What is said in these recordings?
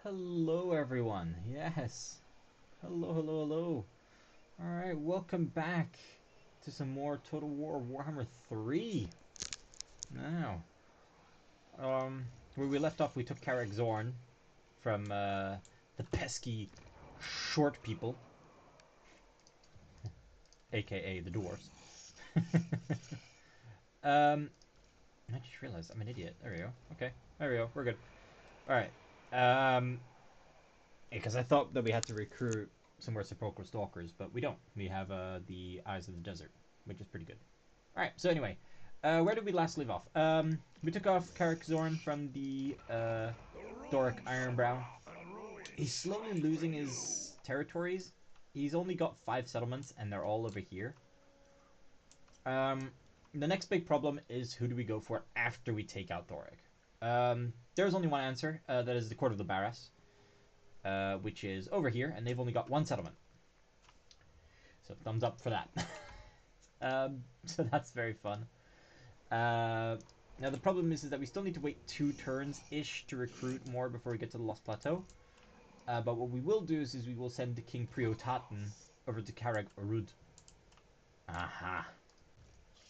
Hello everyone, yes. Hello, hello, hello. Alright, welcome back to some more Total War Warhammer 3. Now, where we left off we took Karak Zorn from the pesky short people, aka the dwarves. I just realized I'm an idiot. There we go. Okay, there we go, we're good. Alright, because I thought that we had to recruit some more sepulchral stalkers, but we don't. We have the Eyes of the Desert, which is pretty good. Alright, so anyway, where did we last leave off? We took off Karak Zorn from the Doric Ironbrow. He's slowly losing his territories. He's only got 5 settlements, and they're all over here. The next big problem is who do we go for after we take out Doric? There's only one answer, that is the Court of the Barras. Which is over here, and they've only got 1 settlement. So thumbs up for that. So that's very fun. Now the problem is that we still need to wait 2 turns-ish to recruit more before we get to the Lost Plateau. But what we will do is we will send King Priotaten over to Karag Orud. Aha.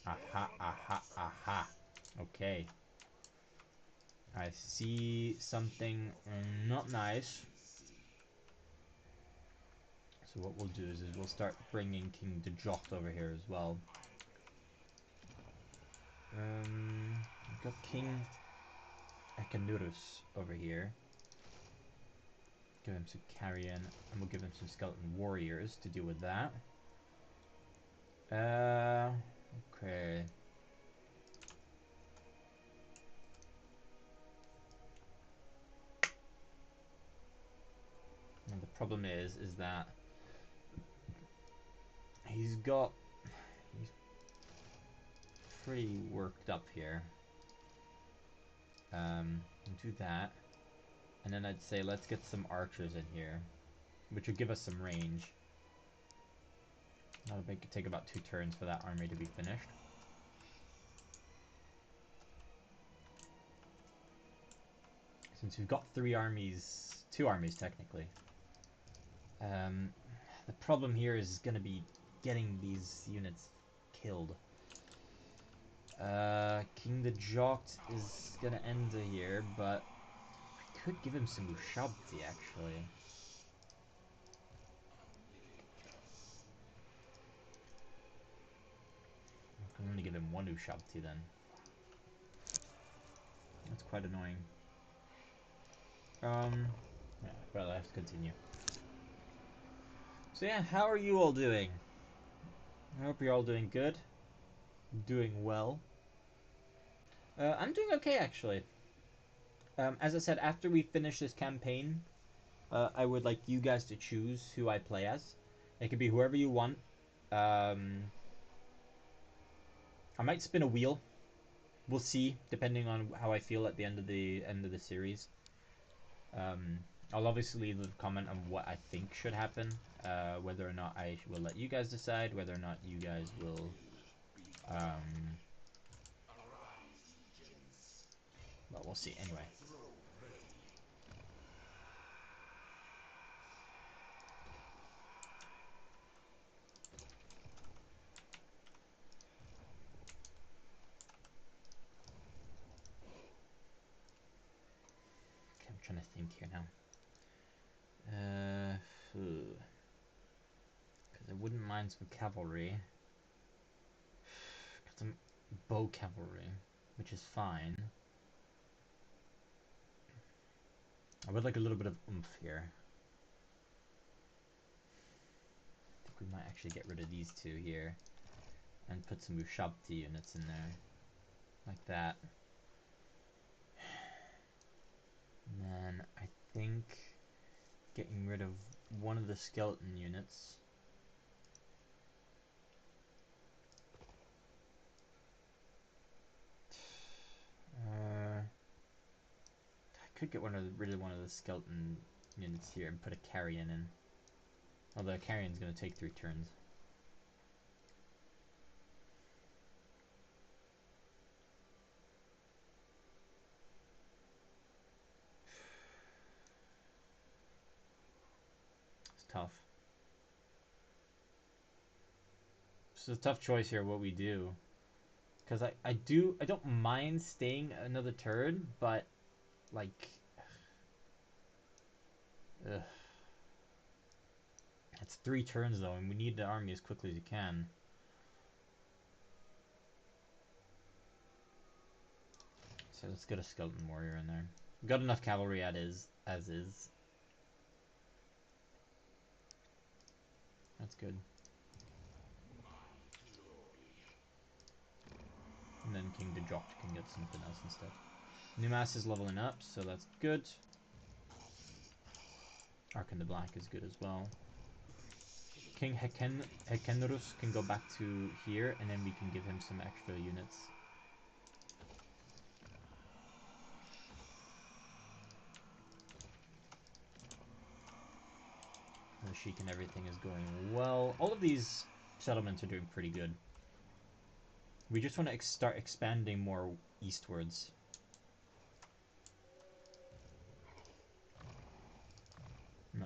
Aha, aha, aha. Okay. I see something not nice. So what we'll do is we'll start bringing King Dejot over here as well. We've got King Ekanurus over here. Give him some carrion, and we'll give him some skeleton warriors to deal with that. Okay. And the problem is that he's pretty worked up here. Do that, and then I'd say let's get some archers in here, which would give us some range. That'll make it take about 2 turns for that army to be finished. Since we've got 3 armies, 2 armies technically. The problem here is going to be getting these units killed. King the Jogt is going to end here, but I could give him some Ushabti actually. I can only give him 1 Ushabti then. That's quite annoying. Yeah, well, I have to continue. So yeah, how are you all doing? I hope you're all doing good. Doing well. I'm doing okay, actually. As I said, after we finish this campaign, I would like you guys to choose who I play as. It could be whoever you want. I might spin a wheel. We'll see, depending on how I feel at the end of the series. I'll obviously leave a comment on what I think should happen, whether or not I will let you guys decide, whether or not you guys will, well, we'll see. Anyway. Okay, I'm trying to think here now. Because I wouldn't mind some cavalry. Got some bow cavalry, which is fine. I would like a little bit of oomph here. I think we might actually get rid of these 2 here and put some Ushabti units in there, like that. And then I think getting rid of one of the skeleton units. I could get rid of one of the skeleton units here and put a carrion in. Although a carrion's going to take 3 turns. tough. It's a tough choice here what we do. Because I don't mind staying another turn, but like ugh. It's 3 turns though, and we need the army as quickly as you can. So let's get a skeleton warrior in there. We've got enough cavalry as is. That's good. And then King Dejok can get something else instead. Numas is leveling up, so that's good. Arkhan the Black is good as well. King Hekenrus can go back to here, and then we can give him some extra units. The Sheik and everything is going well. All of these settlements are doing pretty good. We just want to start expanding more eastwards.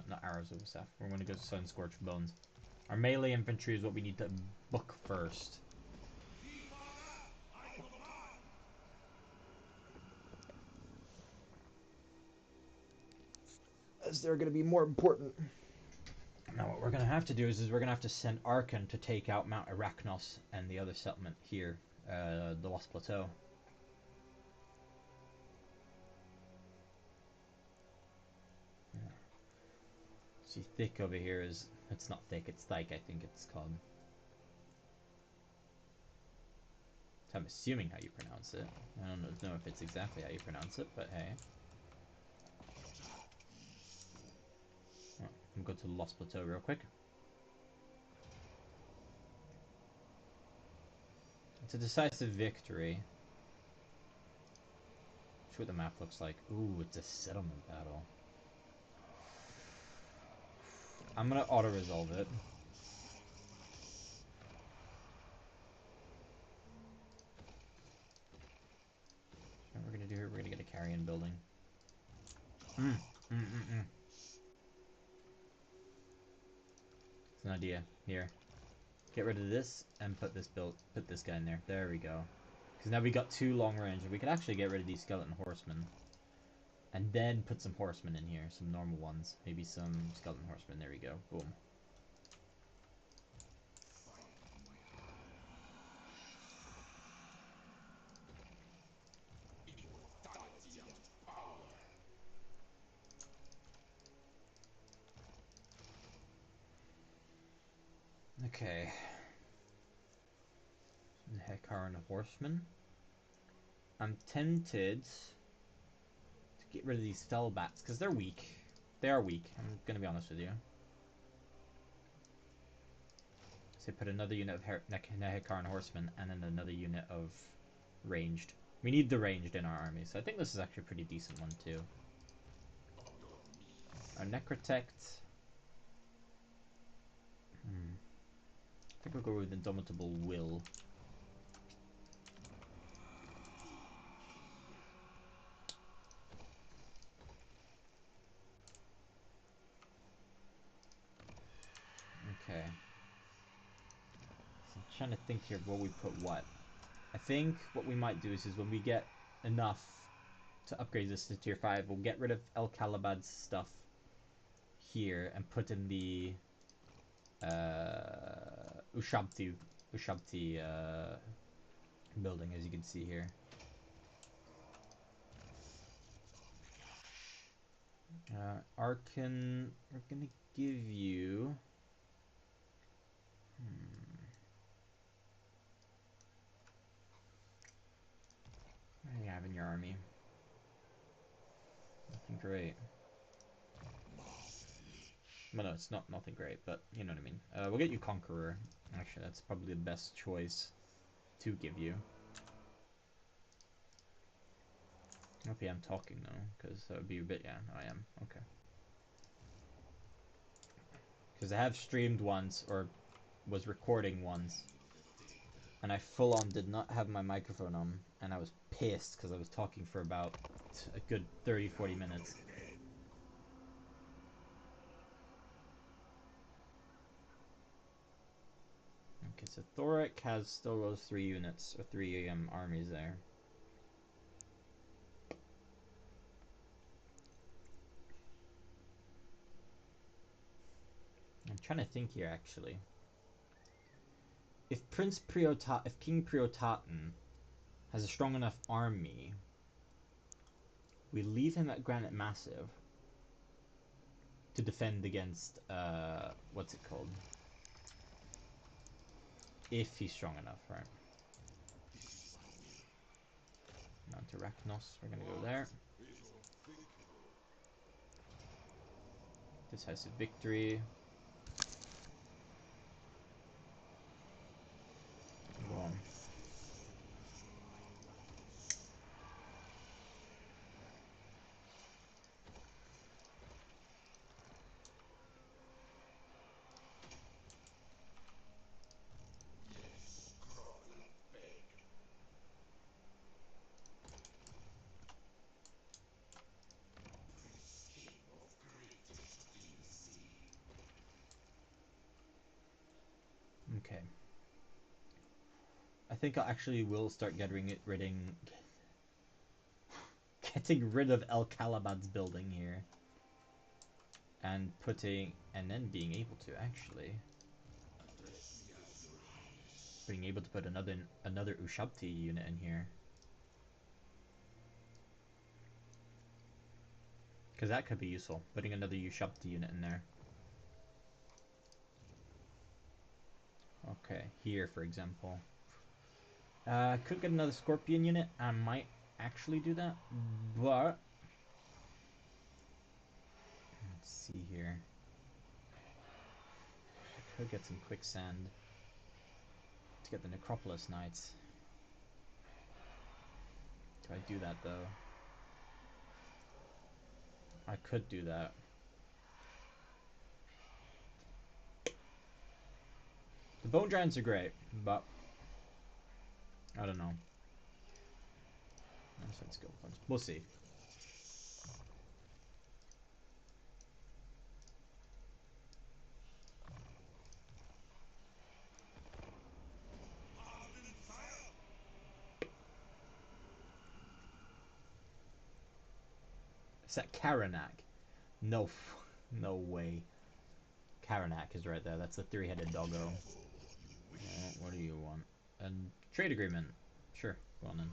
Not arrows of staff. We're going to go Sun Scorched Bones. Our melee infantry is what we need to book first. As they're going to be more important. Now what we're going to have to do is we're going to have to send Arkhan to take out Mount Arachnos and the other settlement here, the Lost Plateau. See, thick over here is, it's not thick, it's Thike, I think it's called. So I'm assuming how you pronounce it. I don't know if it's exactly how you pronounce it, but hey. Well, I'm going to go to the Lost Plateau real quick. It's a decisive victory. Show what the map looks like. Ooh, it's a settlement battle. I'm gonna auto-resolve it. What we're gonna do here, we're gonna get a carrion building. It's an idea. Here. Get rid of this and put this guy in there. There we go. Because now we got 2 long range, and we could actually get rid of these skeleton horsemen. And then put some horsemen in here, some normal ones. Maybe some skeleton horsemen. There we go. Boom. Okay. Hekar and horsemen. I'm tempted to get rid of these fell bats because they're weak. They are weak. I'm gonna be honest with you. So put another unit of Hekar and horsemen, and then another unit of ranged. We need the ranged in our army, so I think this is actually a pretty decent one too. Our Necrotect. I think we'll go with Indomitable Will. Okay. So I'm trying to think here where we put what. I think what we might do is when we get enough to upgrade this to tier 5, we'll get rid of El Calabad's stuff here and put in the Ushabti building, as you can see here. Arkhan, we're gonna give you. What do you have in your army? Nothing great. Well, no, it's nothing great, but you know what I mean. We'll get you Conqueror. Actually, that's probably the best choice to give you. Okay, I'm talking though, because that would be a bit. Yeah, no, I am. Okay. Because I have streamed once, or was recording once, and I full on did not have my microphone on, and I was pissed because I was talking for about a good 30-40 minutes. so Thoric has still those 3 units, or 3 armies there. I'm trying to think here, actually. If King Priotaten has a strong enough army, we leave him at Granite Massive to defend against, what's it called? If he's strong enough, right? Mount Arachnos, we're gonna go there. Decisive victory. Go on. Okay. I think I actually will start getting rid of El Calabad's building here. And then being able to actually put another Ushabti unit in here. Because that could be useful, putting another Ushabti unit in there. Okay, here for example. Could get another Scorpion unit. I might actually do that, but let's see here. I could get some quicksand to get the Necropolis Knights. Do I do that though? I could do that. The Bone Giants are great, but I don't know. Let's go. We'll see. Is that Karanak? No, no way. Karanak is right there. That's the 3-headed doggo. What do you want? A trade agreement. Sure, go on then.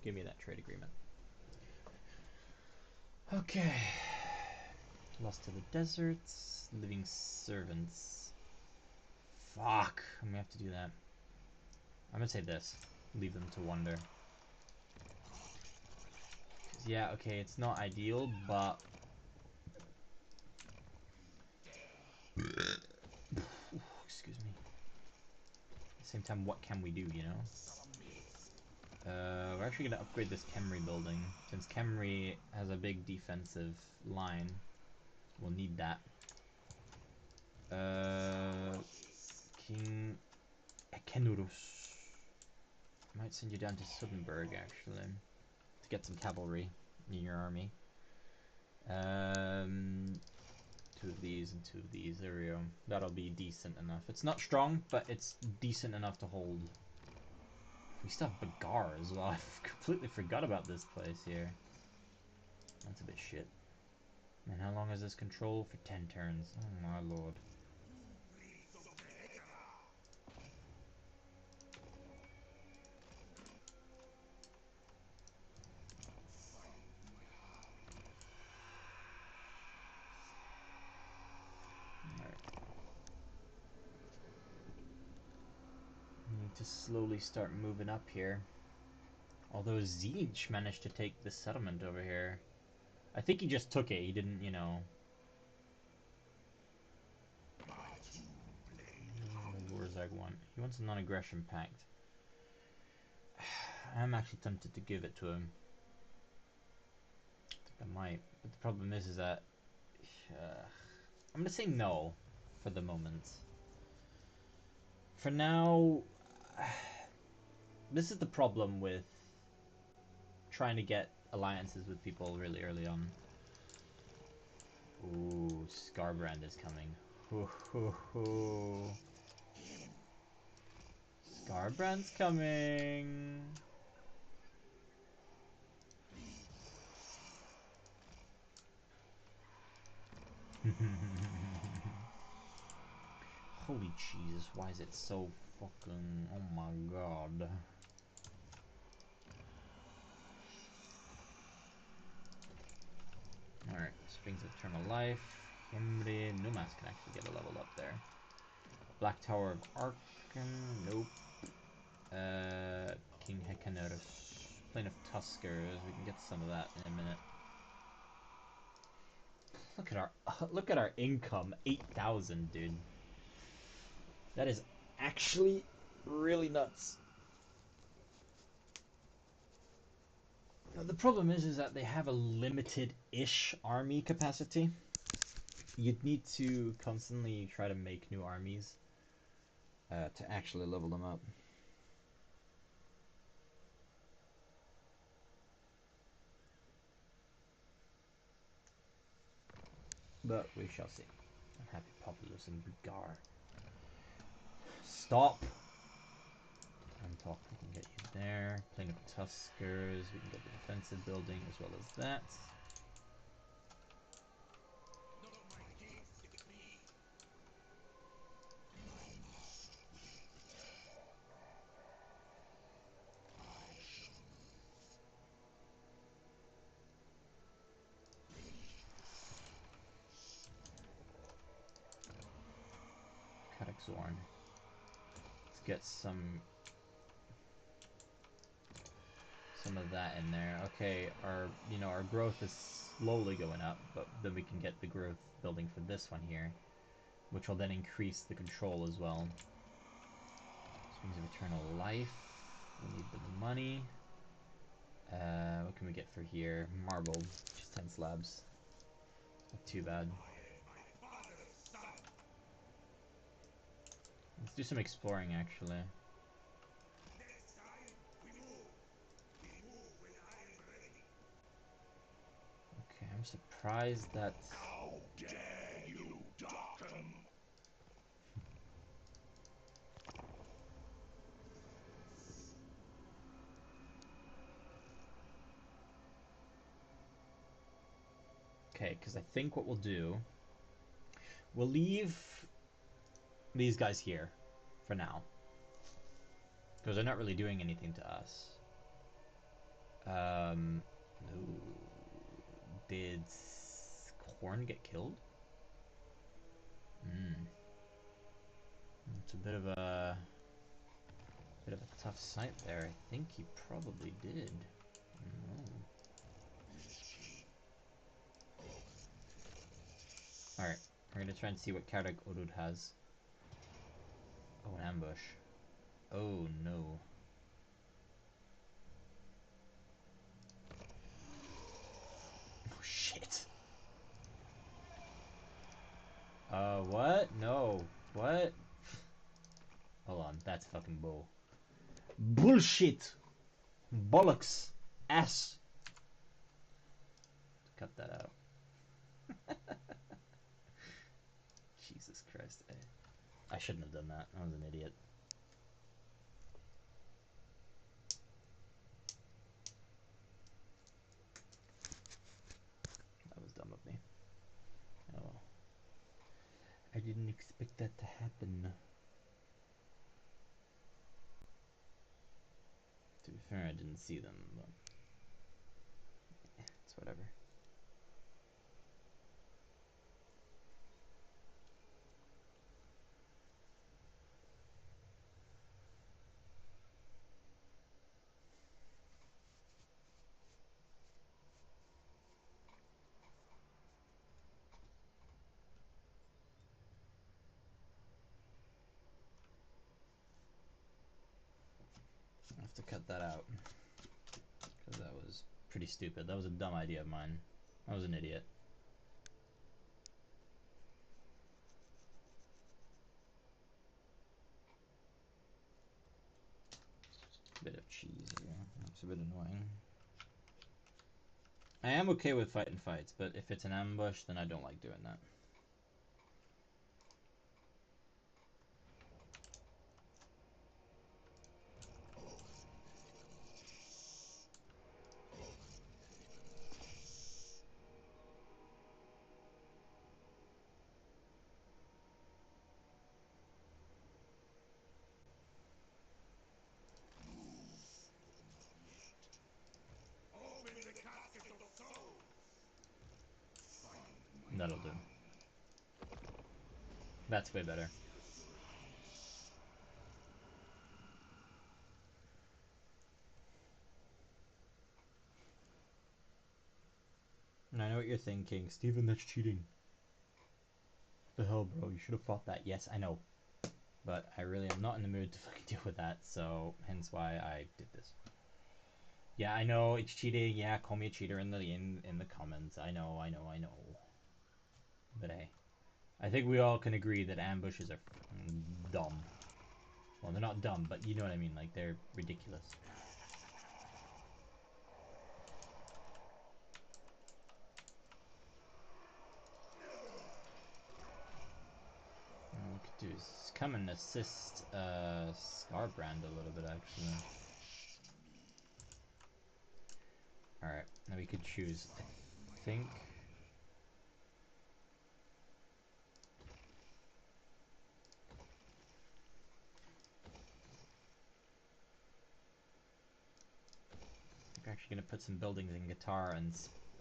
Give me that trade agreement. Okay. Lost to the deserts. Living servants. Fuck. I'm gonna have to do that. I'm gonna say this. Leave them to wonder. Yeah, okay, it's not ideal, but... Excuse me. At the same time, what can we do, you know? We're actually gonna upgrade this Khemri building. Since Khemri has a big defensive line, we'll need that. King Ekenurus. Might send you down to Suddenburg, actually, to get some cavalry in your army. 2 of these and 2 of these. There we go. That'll be decent enough. It's not strong, but it's decent enough to hold. We still have Bagar as well. I completely forgot about this place here. That's a bit shit. And how long is this control? For 10 turns. Oh my lord. Need to slowly start moving up here. Although Zeech managed to take the settlement over here. I think he just took it. He didn't, you know. What does Warzag want? He wants a non-aggression pact. I'm actually tempted to give it to him. I think I might. But the problem is that I'm gonna say no for the moment. For now, this is the problem with trying to get alliances with people really early on. Ooh, Scarbrand is coming. Hoo, hoo, hoo. Scarbrand's coming. Holy Jesus, why is it so fucking... Oh my god. Alright, Springs of Eternal Life. Himri, Numas can actually get a level up there. Black Tower of Arkhan, nope. King Hekanerus. Plain of Tuskers, we can get some of that in a minute. Look at our income, 8,000, dude. That is actually really nuts. Now, the problem is that they have a limited-ish army capacity. You'd need to constantly try to make new armies to actually level them up. But we shall see. Unhappy Populous and Bugar. Stop! Talk, we can get you there. Plain of Tuskers, we can get the defensive building as well as that. Zorn. Let's get some of that in there. Okay, our growth is slowly going up, but then we can get the growth building for this one here, which will then increase the control as well. Springs of Eternal Life. We need the money. What can we get for here? Marble, just 10 slabs. Not too bad. Let's do some exploring, actually. Okay, I'm surprised that... How dare you darken? Okay, because I think what we'll do... We'll leave these guys here for now. Because they're not really doing anything to us. No. Did Korn get killed? It's a bit of a tough sight there. I think he probably did. Alright, we're gonna try and see what Kardak Odud has. Oh, an ambush. Oh no. Oh shit. What? No. What? Hold on, that's fucking bull. Bullshit! Bollocks! Ass! Cut that out. Jesus Christ. I shouldn't have done that. I was an idiot. That was dumb of me. Oh well. I didn't expect that to happen. To be fair, I didn't see them, but it's whatever. I have to cut that out. Because that was pretty stupid. That was a dumb idea of mine. I was an idiot. Bit of cheese here. That's a bit annoying. I am okay with fighting fights, but if it's an ambush, then I don't like doing that. That'll do. That's way better. And I know what you're thinking, Steven, that's cheating. The hell, bro? You should have fought that. Yes, I know. But I really am not in the mood to fucking deal with that, so hence why I did this. Yeah, I know it's cheating. Yeah, call me a cheater in the comments. I know. But hey, I think we all can agree that ambushes are dumb. Well, they're not dumb, but you know what I mean. Like, they're ridiculous. What we could do is come and assist Scarbrand a little bit, actually. Alright, now we could choose, I think... We're actually going to put some buildings in Qatar and...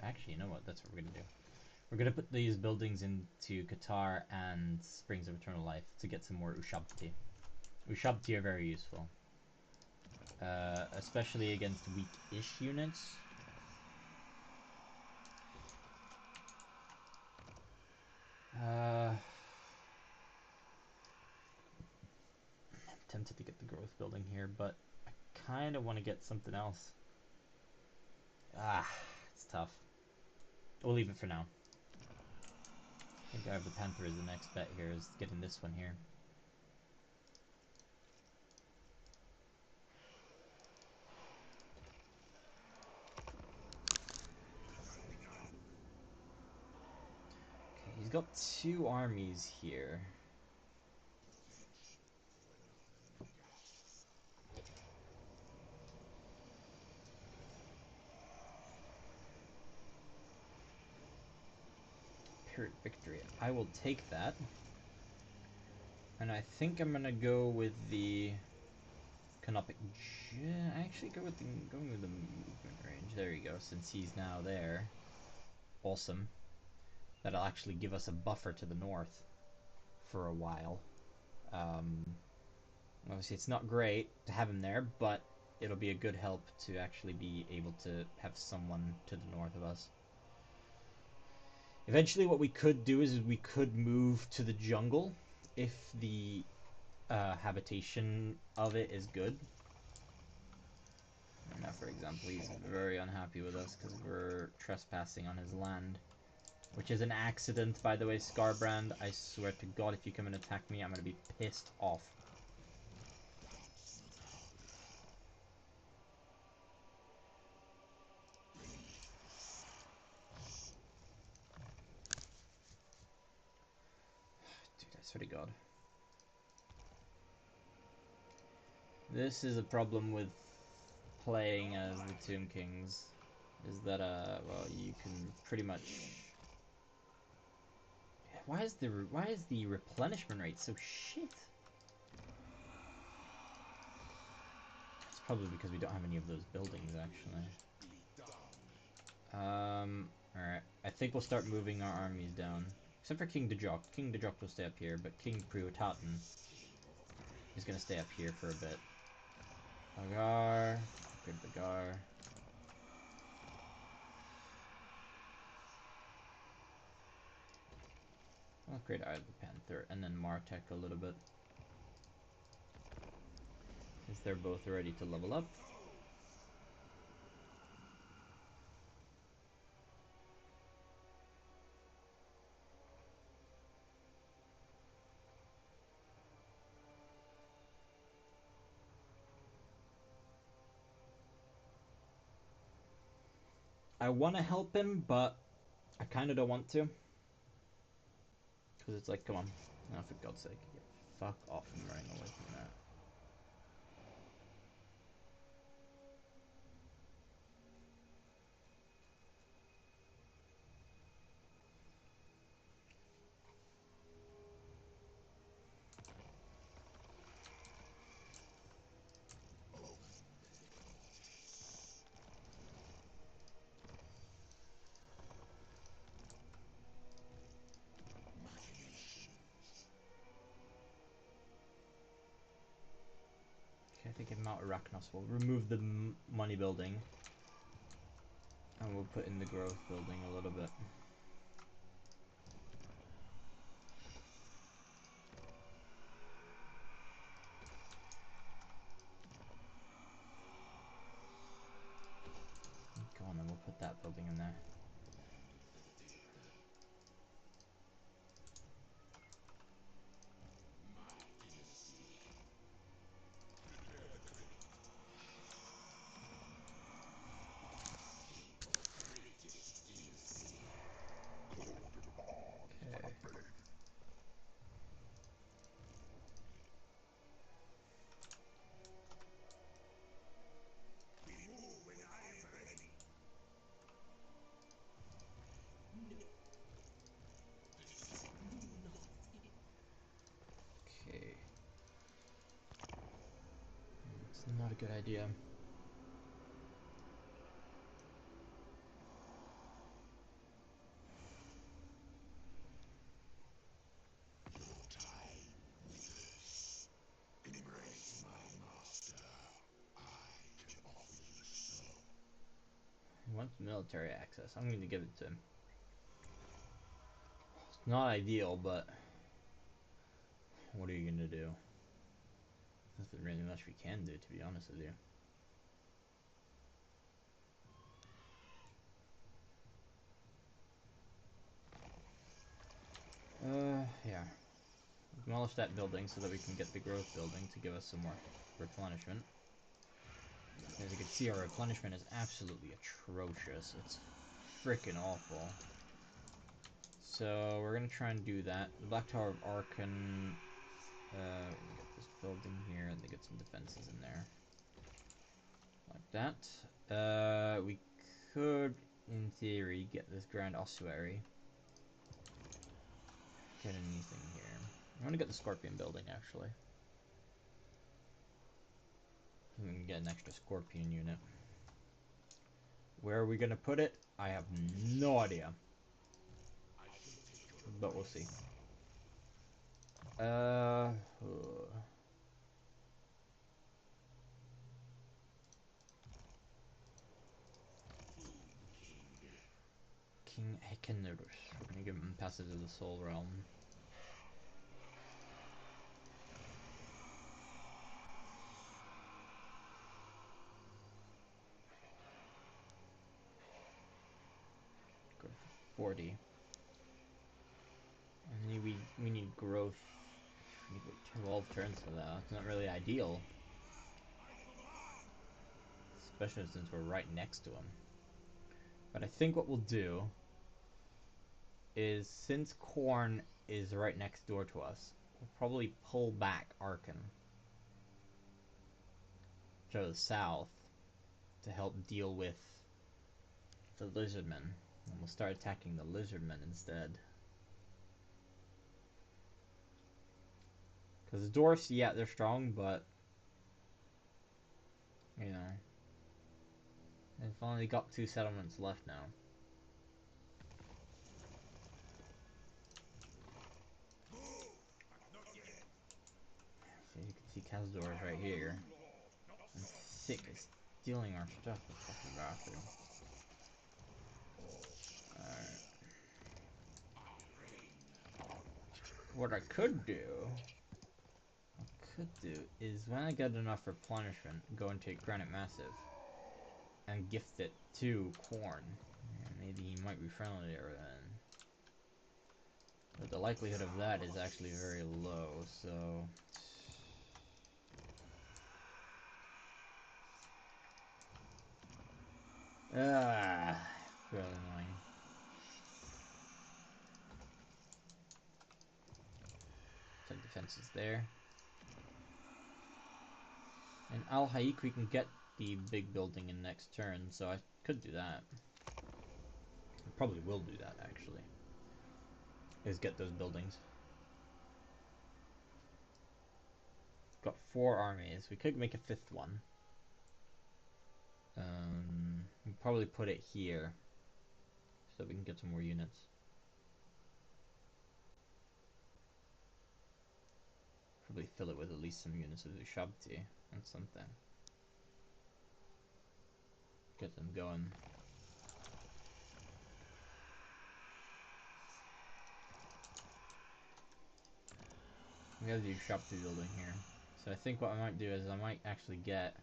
Actually, you know what? That's what we're going to do. We're going to put these buildings into Qatar and Springs of Eternal Life to get some more Ushabti. Ushabti are very useful. Especially against weak-ish units. I'm tempted to get the growth building here, but I kind of want to get something else. It's tough. We'll leave it for now. I think I have the Panther as the next bet here, is getting this one here. Okay, he's got 2 armies here. Pyrrhic victory. I will take that. And I think I'm gonna go with the Canopic. Actually, going with the movement range. There you go. Since he's now there, awesome. That'll actually give us a buffer to the north for a while. Obviously, it's not great to have him there, but it'll be a good help to actually be able to have someone to the north of us. Eventually, what we could do is we could move to the jungle if the habitation of it is good. Now, for example, he's very unhappy with us because we're trespassing on his land. Which is an accident, by the way, Scarbrand. I swear to God, if you come and attack me, I'm going to be pissed off. Dude, I swear to God. This is a problem with playing as the Tomb Kings. Is that, well, you can pretty much... Why is the replenishment rate so shit? It's probably because we don't have any of those buildings, actually. Alright. I think we'll start moving our armies down. Except for King Dejok. King Dejok will stay up here, but King Priotatan is going to stay up here for a bit. Bagar. Good Bagar. I'll upgrade Eye of the Panther and then Martek a little bit. Since they're both ready to level up. I want to help him, but I kind of don't want to. Because it's like, come on. No, for God's sake. Fuck off and running away from that. I think in Mount Arachnos we'll remove the money building and we'll put in the growth building a little bit. Go on, and we'll put that building in there. Okay. It's not a good idea. He wants military access. I'm going to give it to him. It's not ideal, but what are you going to do? Nothing really much we can do, to be honest with you. Yeah. Demolish that building so that we can get the growth building to give us some more replenishment. As you can see, our replenishment is absolutely atrocious. It's freaking awful. So we're gonna try and do that. The Black Tower of Arkhan. We get this building here, and they get some defenses in there, like that. We could, in theory, get this Grand Ossuary. Get anything here. I'm gonna get the Scorpion building actually. We can get an extra Scorpion unit. Where are we gonna put it? I have no idea. But we'll see. King Hekenurus. We're gonna give him passage of the Soul Realm. Go for 40. And then we need growth. We need 12 turns for that. It's not really ideal. Especially since we're right next to him. But I think what we'll do is, since Khorne is right next door to us, we'll probably pull back Arkhan to the south to help deal with the lizardmen. And we'll start attacking the lizardmen instead. Because the dwarfs, yeah, they're strong, but you know, they've only got 2 settlements left now. So you can see Kazdor's right here. I'm sick of stealing our stuff, the fucking bastard. Alright. What I could do is, when I get enough replenishment, go and take Granite Massive and gift it to Khorne. Maybe he might be friendlier then. But the likelihood of that is actually very low, so... really annoying. Some defenses there. And Al Haik, we can get the big building in next turn, so I could do that. I probably will do that, actually. Is get those buildings. Got 4 armies. We could make a 5th one. We'll probably put it here, so we can get some more units. Probably fill it with at least some units of Ushabti and something. Get them going. We have the Ushabti building here. So I think what I might do is I might actually get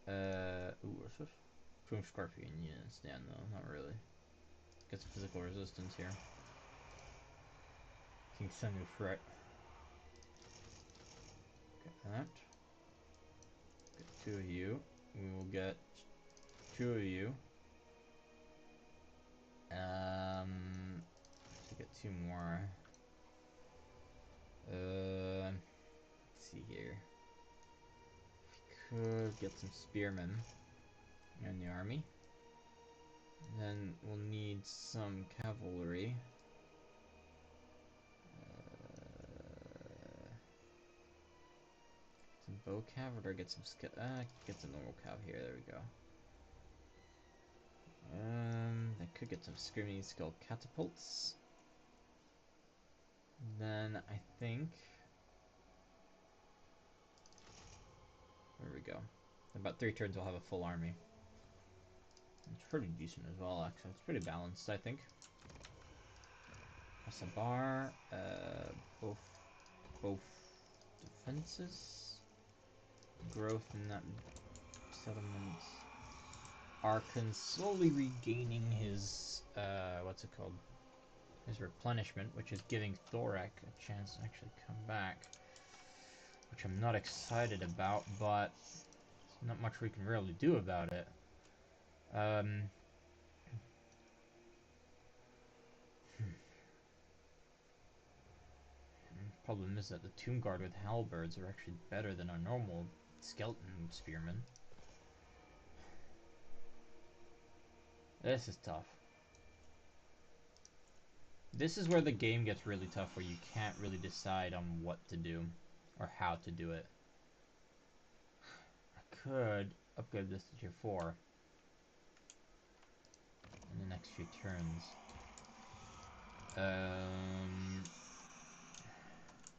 ooh, what's this? 2 Scorpion units. Yeah, no, not really. Get some physical resistance here. King Senu Fret. Get that. Get 2 of you. We will get 2 of you. To get 2 more. Let's see here. Could get some spearmen in the army. Then we'll need some cavalry. Some bow cav, or get some get some normal cav here. There we go. I could get some screaming skull catapults. Then I think. There we go. In about 3 turns, we'll have a full army. It's pretty decent as well, actually. It's pretty balanced, I think. Asabar, both defenses, growth in that settlement. Arkhan slowly regaining his what's it called? His replenishment, which is giving Thorak a chance to actually come back, which I'm not excited about, but there's not much we can really do about it. Problem is that the Tomb Guard with halberds are actually better than our normal skeleton spearmen. This is tough. This is where the game gets really tough, where you can't really decide on what to do or how to do it. I could upgrade this to tier 4 in the next few turns.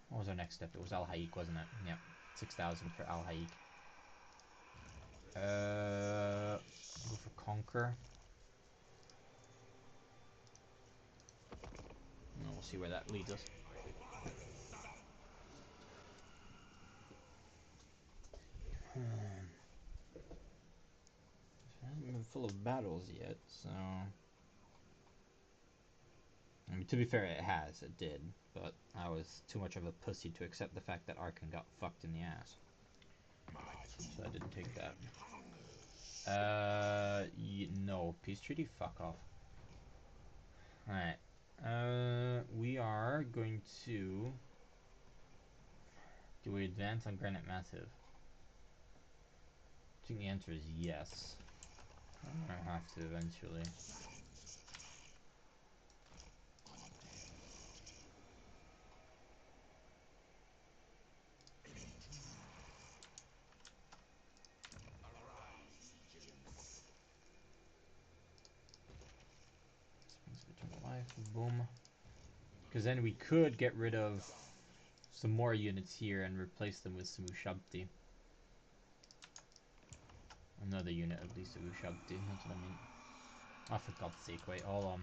What was our next step? It was Al Haik, wasn't it? Yep, 6,000 for Al Haik. Go for Conquer. And we'll see where that leads us. It hasn't been full of battles yet, so... I mean, to be fair, it has. It did. But I was too much of a pussy to accept the fact that Arkhan got fucked in the ass. So I didn't take that. No. Peace treaty? Fuck off. Alright. We are going to... Do we advance on Granite Massive? I think the answer is yes. I'm gonna have to eventually. Boom. Because then we could get rid of some more units here and replace them with some Ushabti. Another unit at least of Ushabti, that's what I mean. Oh, for God's sake, wait, hold on.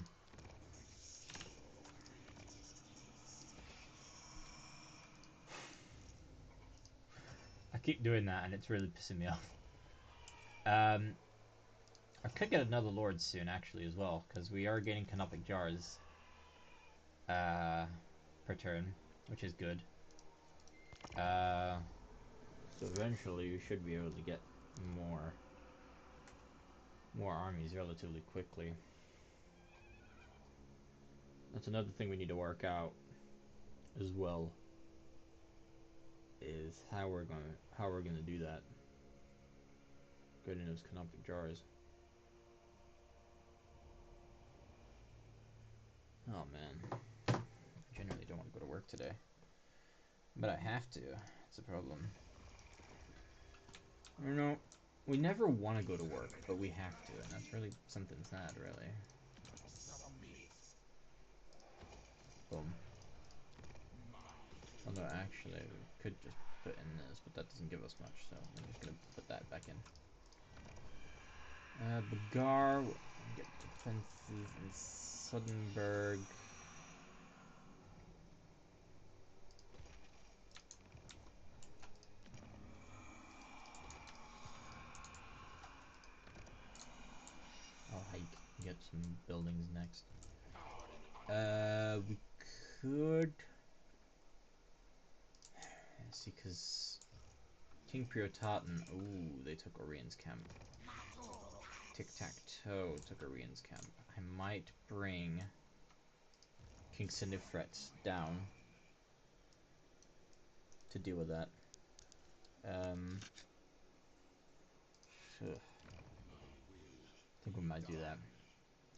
I keep doing that and it's really pissing me off. I could get another Lord soon, actually, as well, because we are getting Canopic Jars per turn, which is good. So eventually you should be able to get more. more armies relatively quickly. That's another thing we need to work out as well, is how we're gonna do that. Getting those canopic jars. Oh man, I genuinely don't want to go to work today, but I have to. It's a problem. You know, we never want to go to work, but we have to, and that's really something sad, really. Boom. Although actually, we could just put in this, but that doesn't give us much, so I'm just gonna put that back in. Bagar, get defenses in Suddenburg. I'll hike, get some buildings next. We could... Let's see, because King Priotaten, ooh, they took Orion's camp. Tic-Tac-Toe took Orion's camp. I might bring King Sinifret down to deal with that. I think we might do that.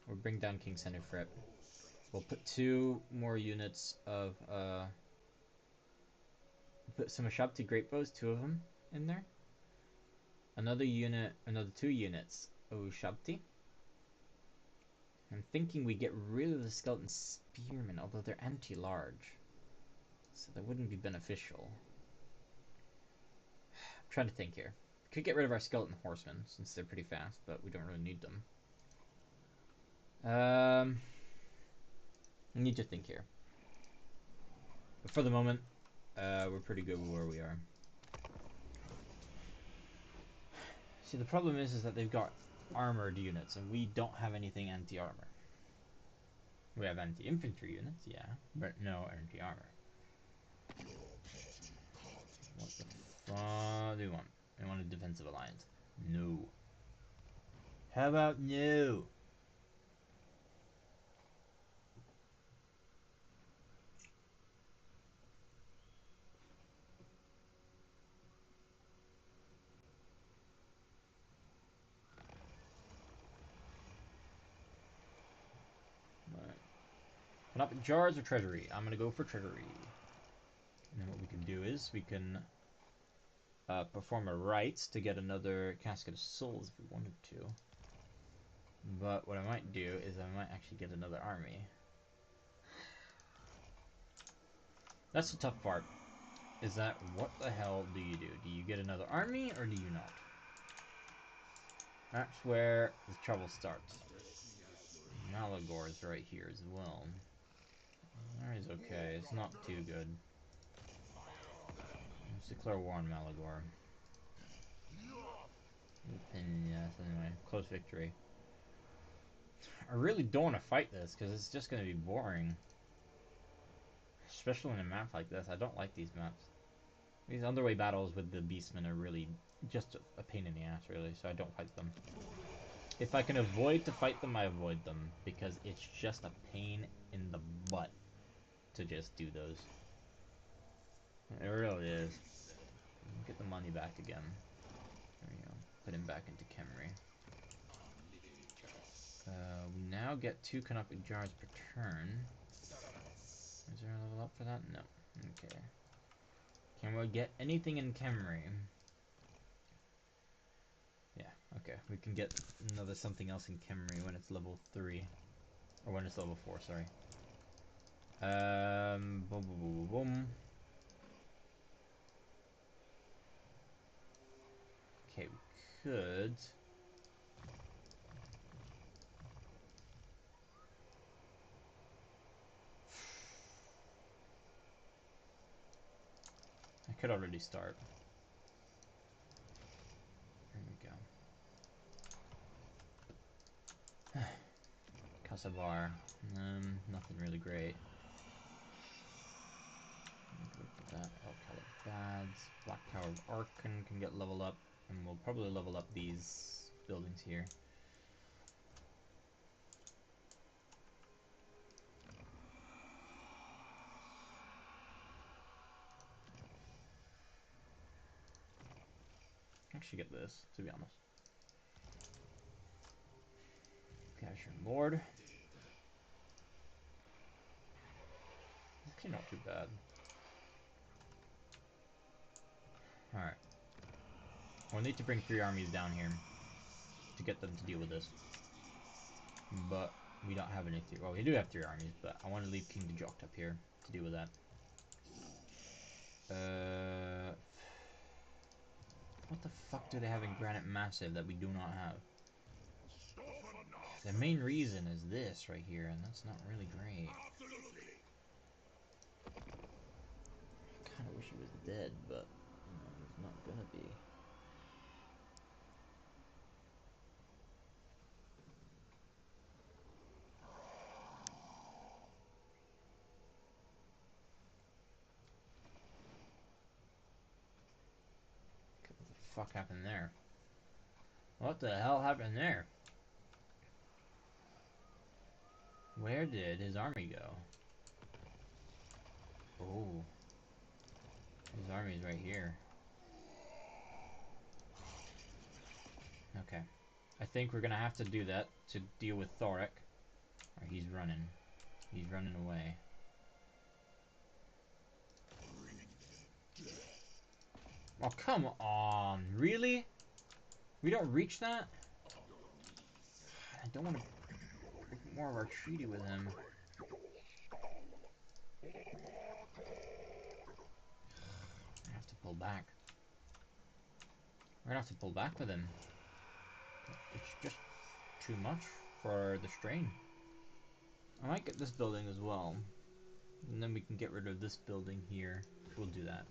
We'll bring down King Sinifret. We'll put 2 more units of, put some Ashabti Great Bows, 2 of them in there. Another 2 units of Ushabti. I'm thinking we get rid of the Skeleton Spearmen, although they're anti-large. So that wouldn't be beneficial. I'm trying to think here. Could get rid of our Skeleton Horsemen, since they're pretty fast, but we don't really need them. We need to think here. But for the moment, we're pretty good with where we are. See, the problem is that they've got armored units, and we don't have anything anti-armor. We have anti-infantry units, yeah, but no anti-armor. What the fuck do you want? I want a defensive alliance. No. How about no? Right. Jars or treasury? I'm gonna go for treasury. And then what we can do is we can perform a rites to get another casket of souls if we wanted to. But what I might do is I might actually get another army. That's the tough part. Is that what the hell do you do? Do you get another army or do you not? That's where the trouble starts. Malagor is right here as well. He's okay. It's not too good. Let's declare war on Malagor. Yes, anyway, close victory. I really don't want to fight this because it's just going to be boring. Especially in a map like this. I don't like these maps. These underway battles with the beastmen are really just a pain in the ass, really, so I don't fight them. If I can avoid to fight them, I avoid them, because it's just a pain in the butt to just do those. It really is. Get the money back again. There we go. Put him back into Khemri. We now get 2 canopic jars per turn. Is there a level up for that? No. Okay. Can we get anything in Khemri? Yeah, okay. We can get another something else in Khemri when it's level 3. Or when it's level 4, sorry. Boom, boom, boom, boom, boom. Okay, we could... I could already start. There we go. Kasavar. Nothing really great. Look at that. Bads. Black Tower of Arkhan can get leveled up. And we'll probably level up these buildings here. actually get this, to be honest. Cash and board. Actually, not too bad. Alright. We'll need to bring 3 armies down here to get them to deal with this. But we don't have any. Well, we do have 3 armies, but I want to leave King Dejokt up here to deal with that. What the fuck do they have in Granite Massive that we do not have? The main reason is this right here, and that's not really great. I kind of wish he was dead, but no, he's not gonna be. What the fuck happened there? What the hell happened there? Where did his army go? Oh. His army's right here. Okay. I think we're gonna have to do that to deal with Thoric. Or he's running. He's running away. Oh, come on. Really? We don't reach that? I don't want to break more of our treaty with him. I have to pull back. We're gonna have to pull back with him. It's just too much for the strain. I might get this building as well. And then we can get rid of this building here. We'll do that.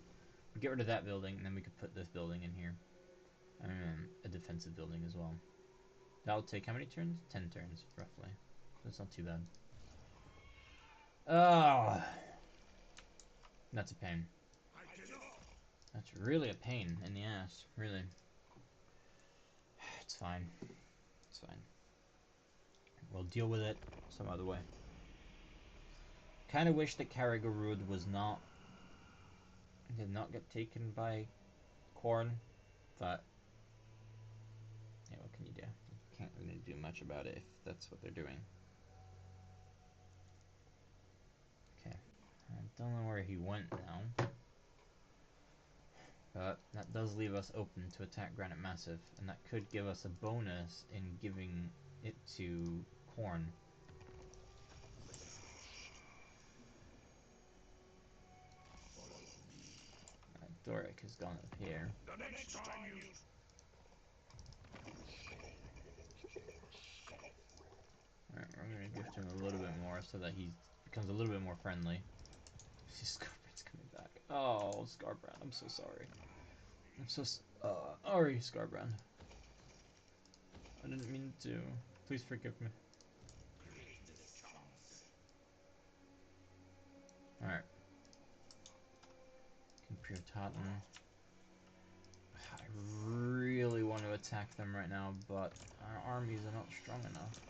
We'll get rid of that building, and then we could put this building in here. And a defensive building as well. That'll take how many turns? 10 turns, roughly. That's not too bad. Oh, that's a pain. That's really a pain in the ass, really. It's fine. It's fine. We'll deal with it some other way. Kind of wish that Karagorud did not get taken by Khorne, but yeah, what can you do? You can't really do much about it if that's what they're doing. Okay, I don't know where he went now. But that does leave us open to attack Granite Massive, and that could give us a bonus in giving it to Khorne. Thoric has gone up here. Alright, we're going to gift him a little bit more so that he becomes a little bit more friendly. See, Scarbrand's coming back. Oh, Scarbrand, I'm so sorry. I'm so sorry, Scarbrand. I didn't mean to. Please forgive me. Alright. Compare Totten. I really want to attack them right now, but our armies are not strong enough.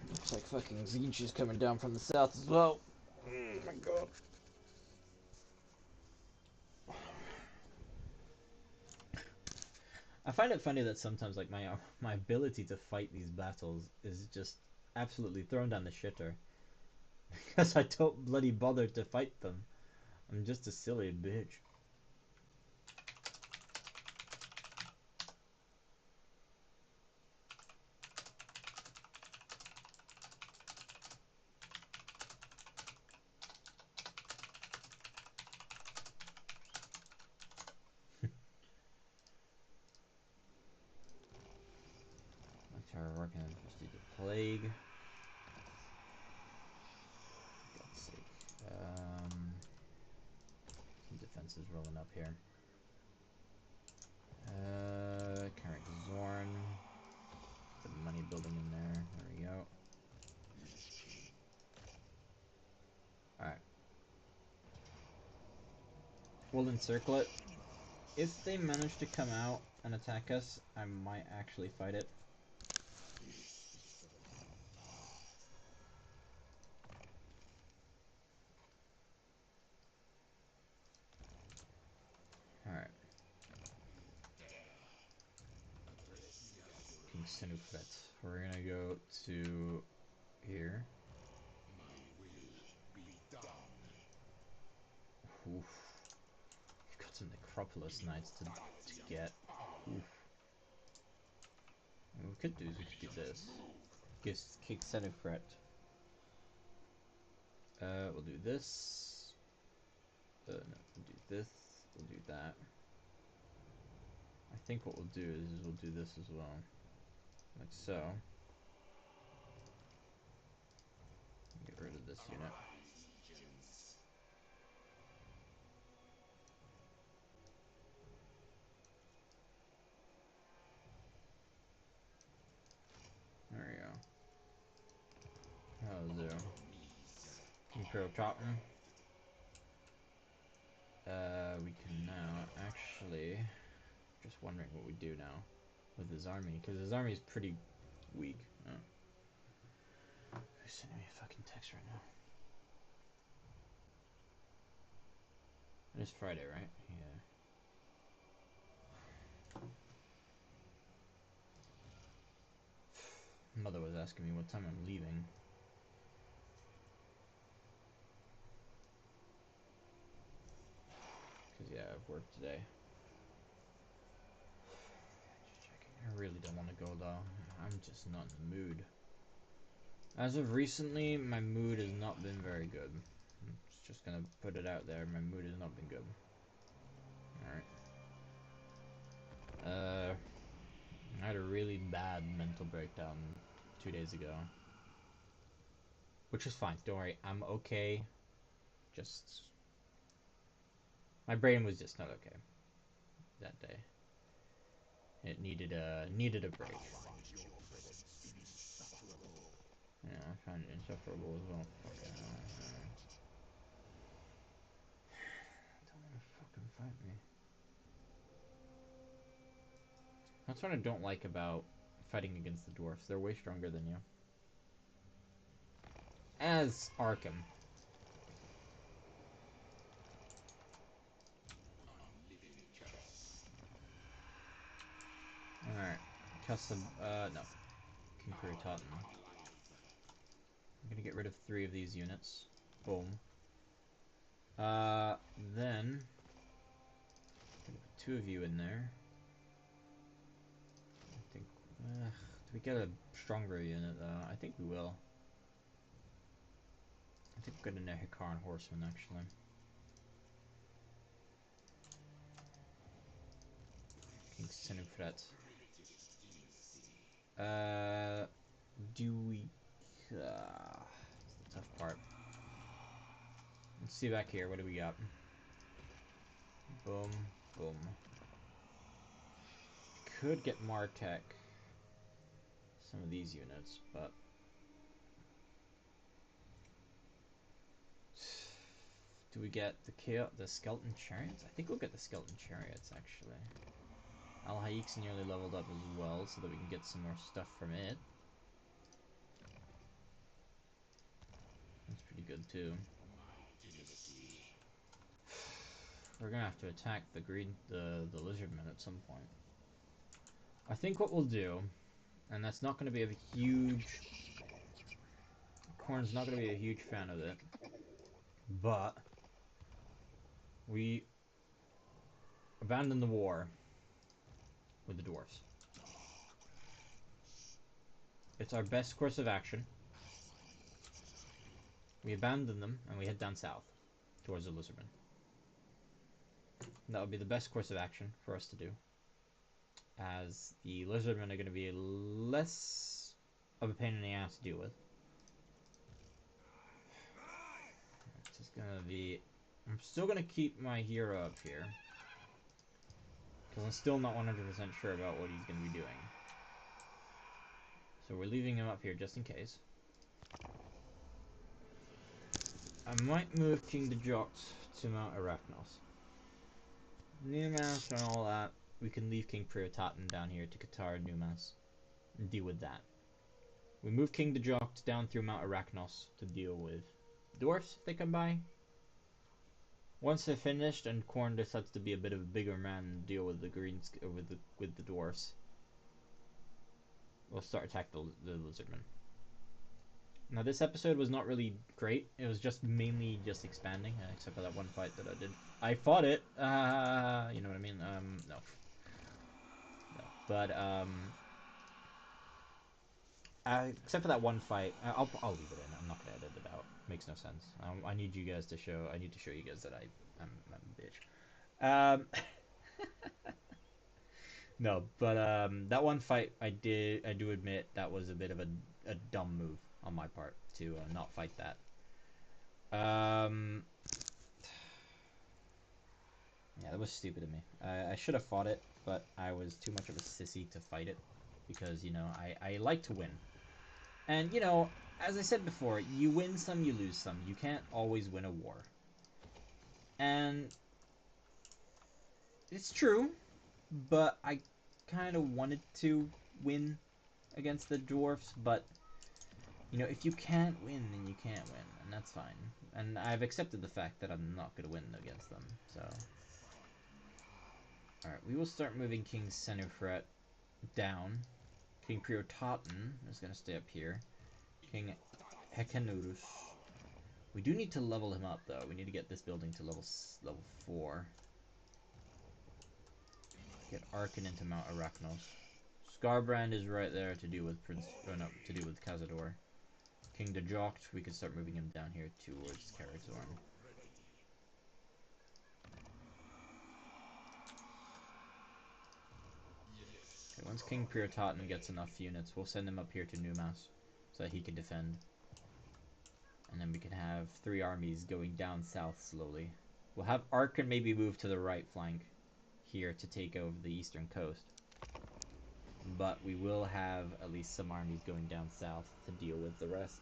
Looks like fucking Zinch is coming down from the south as well. Oh my god. I find it funny that sometimes like my ability to fight these battles is just absolutely thrown down the shitter. Because I don't bloody bother to fight them. I'm just a silly bitch. We're working on just the plague. God's sake. Some defenses rolling up here. Carrick Zorn. The money building in there. There we go. Alright. We'll encircle it. If they manage to come out and attack us, I might actually fight it. Sinufret. We're gonna go to here. Oof. We've got some Necropolis Knights to get. Oof. What we could do is we could do this. Kick Sinufret. We'll do this. No, we'll do this. We'll do that. I think what we'll do is we'll do this as well. Like so. Get rid of this unit. There we go. That'll do. Imperial Cotton. We can now actually... Just wondering what we do now with his army, because his army is pretty weak. Oh. Who's sending me a fucking text right now? It is Friday, right? Yeah. Mother was asking me what time I'm leaving. Because, yeah, I've worked today. Just checking. I really don't want to go, though. I'm just not in the mood. As of recently, my mood has not been very good. I'm just gonna put it out there. My mood has not been good. Alright. I had a really bad mental breakdown 2 days ago. Which is fine. Don't worry. I'm okay. Just... My brain was just not okay that day. It needed a break. Yeah, I found it insufferable as well. Fucking hell. Don't want to fucking fight me. That's what I don't like about fighting against the dwarfs. They're way stronger than you. As Arkhan. Alright. Custom, no. King Totten. I'm gonna get rid of 3 of these units. Boom. Then... I'm gonna put 2 of you in there. I think... do we get a stronger unit, though? I think we will. I think we're gonna Hikaran Horseman, actually. King Sinufret. Do we... that's the tough part. Let's see back here. What do we got? Boom. Boom. Could get Martech. Some of these units, but... Do we get the Skeleton Chariots? I think we'll get the Skeleton Chariots, actually. Al-Haik's nearly leveled up as well, so that we can get some more stuff from it. That's pretty good, too. We're gonna have to attack the lizardmen at some point. I think what we'll do, and that's not gonna be a huge... Khorne's not gonna be a huge fan of it, but... We abandon the war with the dwarves. It's our best course of action. We abandon them and we head down south towards the lizardmen. That would be the best course of action for us to do, as the lizardmen are going to be less of a pain in the ass to deal with. It's just going to be... I'm still going to keep my hero up here, because I'm still not 100% sure about what he's going to be doing. So we're leaving him up here just in case. I might move King Dejot to Mount Arachnos. Numas and all that, we can leave King Prioritaten down here to Qatar and Numas and deal with that. We move King Dejot down through Mount Arachnos to deal with dwarfs if they come by. Once they're finished and Khorne decides to be a bit of a bigger man and deal with the with the dwarfs, we'll start attack the lizardmen. Now this episode was not really great. It was just mainly just expanding, except for that one fight that I did. I fought it. You know what I mean? No. But except for that one fight, I'll leave it in. I'm not gonna edit it out. Makes no sense. I need you guys to show. I need to show you guys that I'm a bitch. No, but that one fight I do admit that was a bit of a dumb move on my part to not fight that. Yeah, that was stupid of me. I should have fought it, but I was too much of a sissy to fight it because, you know, I like to win. And, you know, as I said before, you win some, you lose some. You can't always win a war. And it's true, but I kind of wanted to win against the dwarfs, but, you know, if you can't win, then you can't win, and that's fine. And I've accepted the fact that I'm not going to win against them, so... Alright, we will start moving King Senufret down. King Priototen is going to stay up here. King Hekanurus. We do need to level him up, though. We need to get this building to level 4. Get Arkhan into Mount Arachnos. Skarbrand is right there to deal with to deal with Cazador. King Dejokt, we can start moving him down here towards Karazorn. Okay, once King Priototen gets enough units, we'll send him up here to Numas so that he can defend. And then we can have 3 armies going down south slowly. We'll have Arkhan maybe move to the right flank here to take over the eastern coast. But we will have at least some armies going down south to deal with the rest.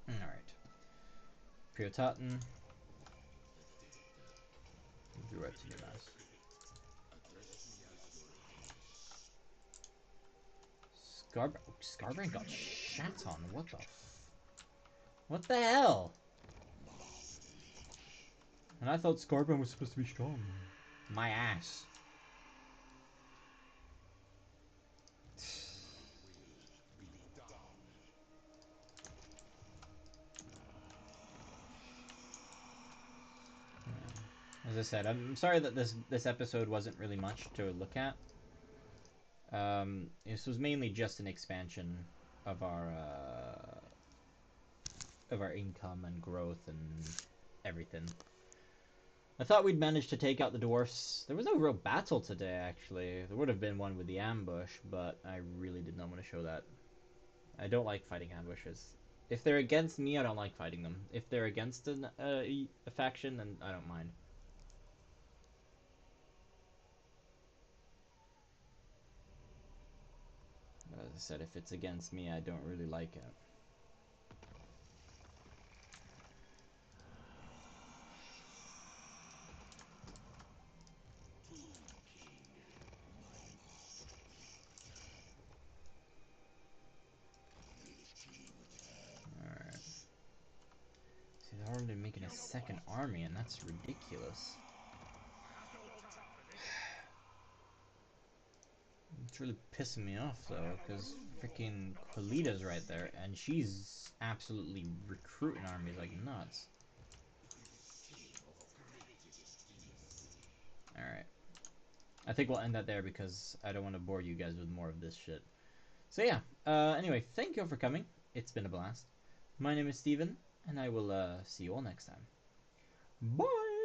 Alright. Priototen. Move you right to Numas. Skarbrand got shat on. What the what the hell? And I thought Skarbrand was supposed to be strong. My ass. As I said, I'm sorry that this episode wasn't really much to look at. This was mainly just an expansion of our income and growth and everything. I thought we'd managed to take out the dwarfs. There was no real battle today, actually. There would have been one with the ambush, but I really did not want to show that. I don't like fighting ambushes. If they're against me, I don't like fighting them. If they're against a faction, then I don't mind. But as I said, if it's against me, I don't really like it. Alright. See, they're already making a second army, and that's ridiculous. It's really pissing me off, though, because freaking Colita's right there, and she's absolutely recruiting armies like nuts. Alright. I think we'll end that there because I don't want to bore you guys with more of this shit. So yeah, anyway, thank you all for coming. It's been a blast. My name is Steven, and I will see you all next time. Bye!